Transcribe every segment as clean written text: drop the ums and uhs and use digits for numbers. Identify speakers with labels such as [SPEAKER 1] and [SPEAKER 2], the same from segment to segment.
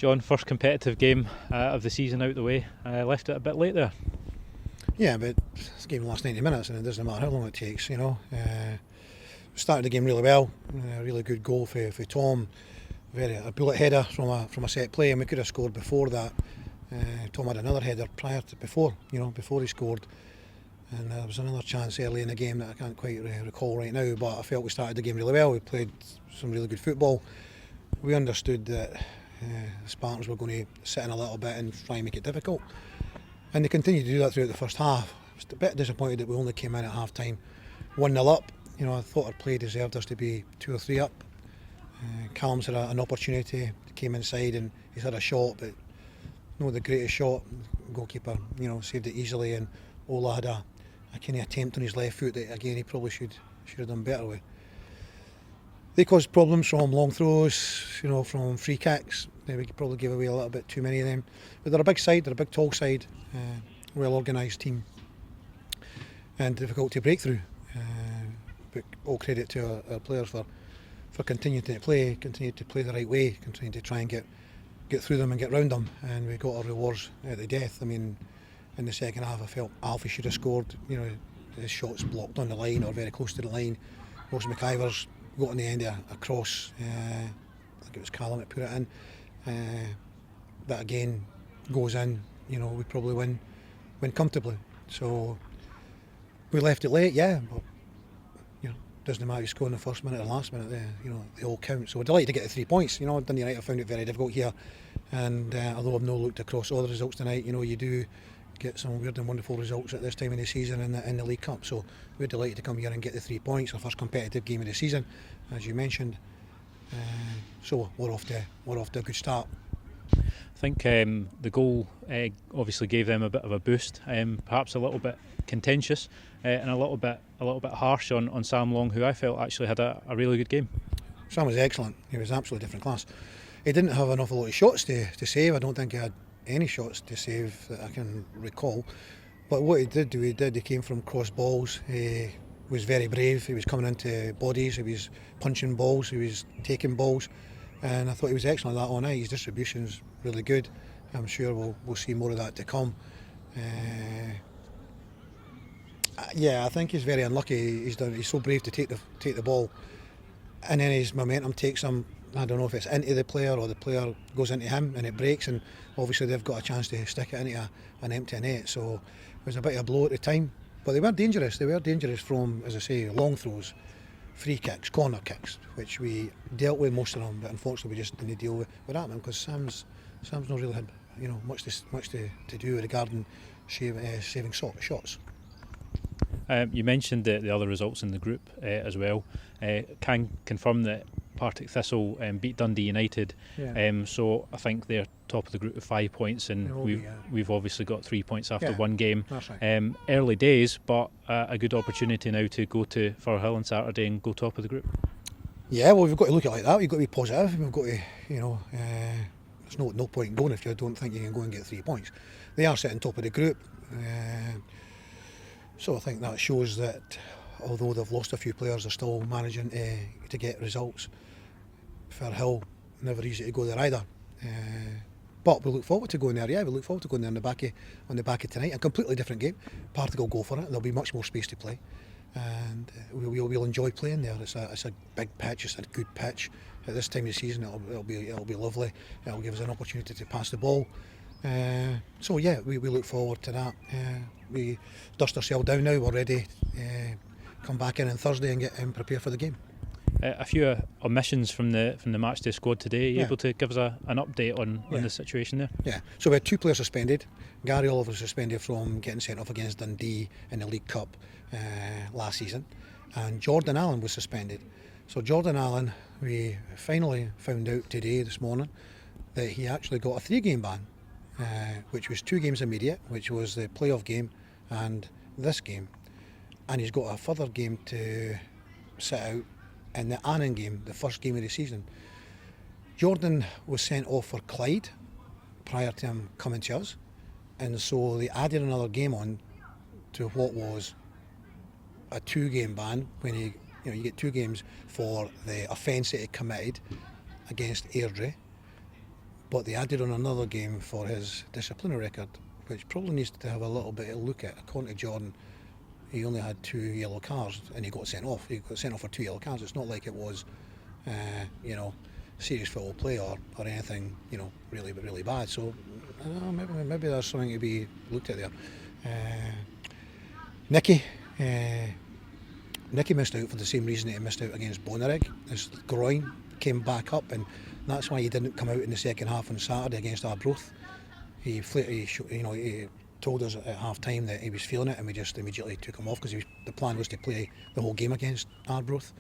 [SPEAKER 1] John, first competitive game of the season out the way. Left it a bit late there.
[SPEAKER 2] Yeah, but this game lasts 90 minutes and it doesn't matter how long it takes, you know. Started the game really well, a really good goal for Tom. A bullet header from a set play, and we could have scored before that. Tom had another header before he scored. And there was another chance early in the game that I can't quite recall right now, but I felt we started the game really well. We played some really good football. We understood that the Spartans were going to sit in a little bit and try and make it difficult. And they continued to do that throughout the first half. I was a bit disappointed that we only came in at half time 1-0 up. You know, I thought our play deserved us to be 2 or 3 up. Callum's had an opportunity, came inside and he's had a shot, but not the greatest shot. The goalkeeper, saved it easily, and Ola had a kind of attempt on his left foot that again he probably should have done better with. They caused problems from long throws, from free kicks. We probably gave away a little bit too many of them. But they're a big side, they're a big tall side, well organised team, and difficult to break through. But all credit to our players for continuing to play the right way, continuing to try and get through them and get round them, and we got our rewards at the death. I mean, in the second half I felt Alfie should have scored. His shots blocked on the line or very close to the line. Ross McIver's got on the end of a cross, I think it was Callum that put it in. That again goes in, we probably win comfortably. So we left it late, but doesn't matter if you score in the first minute or last minute, they all count. So we're delighted to get the 3 points. Dundee United found it very difficult here, and although I've not looked across all the results tonight, you do get some weird and wonderful results at this time of the season in the League Cup. So we're delighted to come here and get the 3 points, our first competitive game of the season, as you mentioned. So we're off to a good start.
[SPEAKER 1] I think the goal obviously gave them a bit of a boost, perhaps a little bit contentious and a little bit harsh on Sam Long, who I felt actually had a really good game.
[SPEAKER 2] Sam was excellent. He was absolutely different class. He didn't have an awful lot of shots to save. I don't think he had any shots to save that I can recall. But what he did do, he came from cross balls. He was very brave. He was coming into bodies. He was punching balls. He was taking balls. And I thought he was excellent at that all night. His distribution's really good. I'm sure we'll see more of that to come. I think he's very unlucky. He's so brave to take the ball, and then his momentum takes him. I don't know if it's into the player or the player goes into him and it breaks, and obviously they've got a chance to stick it into an empty net. So it was a bit of a blow at the time, but they were dangerous. They were dangerous from, as I say, long throws, free kicks, corner kicks, which we dealt with most of them, but unfortunately we just didn't deal with that one because Sam's not really had much to do regarding saving shots.
[SPEAKER 1] You mentioned the other results in the group as well. Can confirm that Partick Thistle beat Dundee United, so I think they're top of the group with 5 points, and we've obviously got 3 points after one game.
[SPEAKER 2] That's right.
[SPEAKER 1] Early days, but a good opportunity now to go to Firhill on Saturday and go top of the group.
[SPEAKER 2] Yeah, well, we've got to look at it like that. We've got to be positive. We've got to, there's no point in going if you don't think you can go and get 3 points. They are sitting top of the group. So I think that shows that although they've lost a few players, they're still managing to get results. Firhill, never easy to go there either. But we look forward to going there. Yeah, we look forward to going there on the back of tonight. A completely different game. Partick will go for it. There'll be much more space to play, and we'll enjoy playing there. It's a big pitch. It's a good pitch. At this time of the season, it'll be lovely. It'll give us an opportunity to pass the ball. So yeah, we look forward to that. We dust ourselves down now. We're ready. Come back in on Thursday and get prepare for the game.
[SPEAKER 1] A few omissions from the matchday squad today. Are you able to give us an update on the situation there? Yeah.
[SPEAKER 2] So we had 2 players suspended. Gary Oliver was suspended from getting sent off against Dundee in the League Cup last season, and Jordan Allen was suspended. So Jordan Allen, we finally found out this morning, that he actually got a 3-game ban. Which was 2 games immediate, which was the playoff game and this game, and he's got a further game to sit out in the Annan game, the first game of the season. Jordan was sent off for Clyde prior to him coming to us, and so they added another game on to what was a 2-game ban when you get 2 games for the offence that he committed against Airdrie. but they added on another game for his disciplinary record, which probably needs to have a little bit of a look at. According to Jordan, he only had 2 yellow cards and he got sent off. He got sent off for 2 yellow cards. It's not like it was, serious football play or anything, really bad. So maybe there's something to be looked at there. Nicky missed out for the same reason that he missed out against Bonnyrigg. His groin came back up, and that's why he didn't come out in the second half on Saturday against Arbroath. He told us at half time that he was feeling it, and we just immediately took him off because the plan was to play the whole game against Arbroath.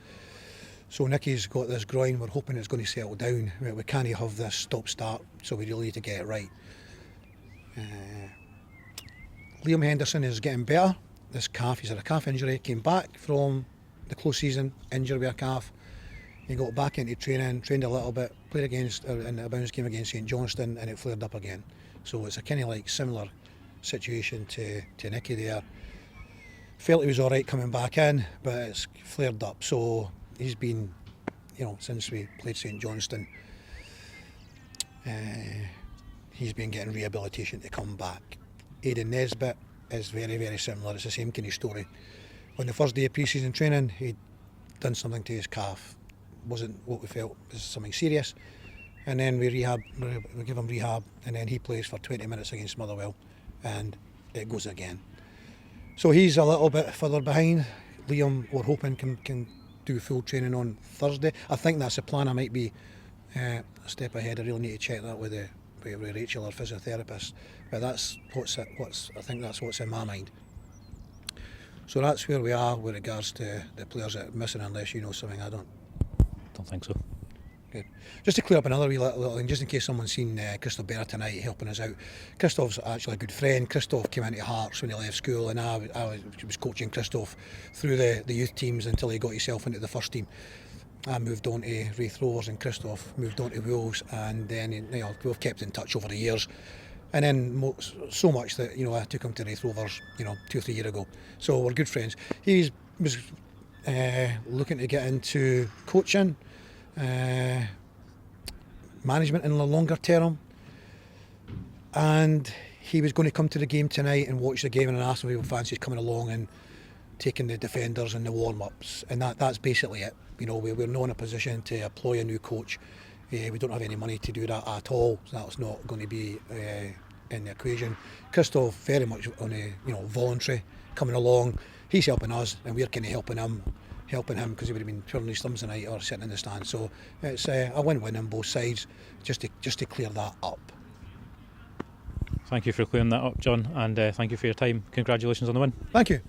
[SPEAKER 2] So Nicky's got this groin. We're hoping it's going to settle down. We can't have this stop-start, so we really need to get it right. Liam Henderson is getting better. This calf, he's had a calf injury, came back from the close season injury with a calf. He got back into training, trained a little bit, played in a bounce game against St Johnstone, and it flared up again. So it's a kind of like similar situation to Nicky there. Felt he was alright coming back in, but it's flared up. So he's been, since we played St Johnstone, he's been getting rehabilitation to come back. Aidan Nesbitt is very, very similar. It's the same kind of story. On the first day of pre-season training, he'd done something to his calf. Wasn't what we felt was something serious. And then we give him rehab, and then he plays for 20 minutes against Motherwell, and it goes again. So he's a little bit further behind. Liam, we're hoping, can do full training on Thursday. I think that's the plan. I might be a step ahead. I really need to check that with Rachel, our physiotherapist. But I think that's what's in my mind. So that's where we are with regards to the players that are missing, unless you know something I don't.
[SPEAKER 1] Don't think so.
[SPEAKER 2] Good. Just to clear up another wee little thing, just in case someone's seen Christoph Berra tonight helping us out. Christoph's actually a good friend. Christoph came into Hearts when he left school, and I was coaching Christoph through the youth teams until he got himself into the first team. I moved on to Raith Rovers, and Christoph moved on to Wolves, and then we've kept in touch over the years. And then so much that I took him to Raith Rovers 2 or 3 years ago. So we're good friends. He was looking to get into coaching, management in the longer term, and he was going to come to the game tonight and watch the game, and ask if he fancies coming along and taking the defenders and the warm-ups, and that's basically it. We're not in a position to employ a new coach. We don't have any money to do that at all, so that's not going to be in the equation. Christoph very much on a voluntary coming along. He's helping us, and we're kind of helping him because he would have been twirling his thumbs tonight or sitting in the stand. So it's a win-win on both sides, just to clear that up.
[SPEAKER 1] Thank you for clearing that up, John, and thank you for your time. Congratulations on the win.
[SPEAKER 2] Thank you.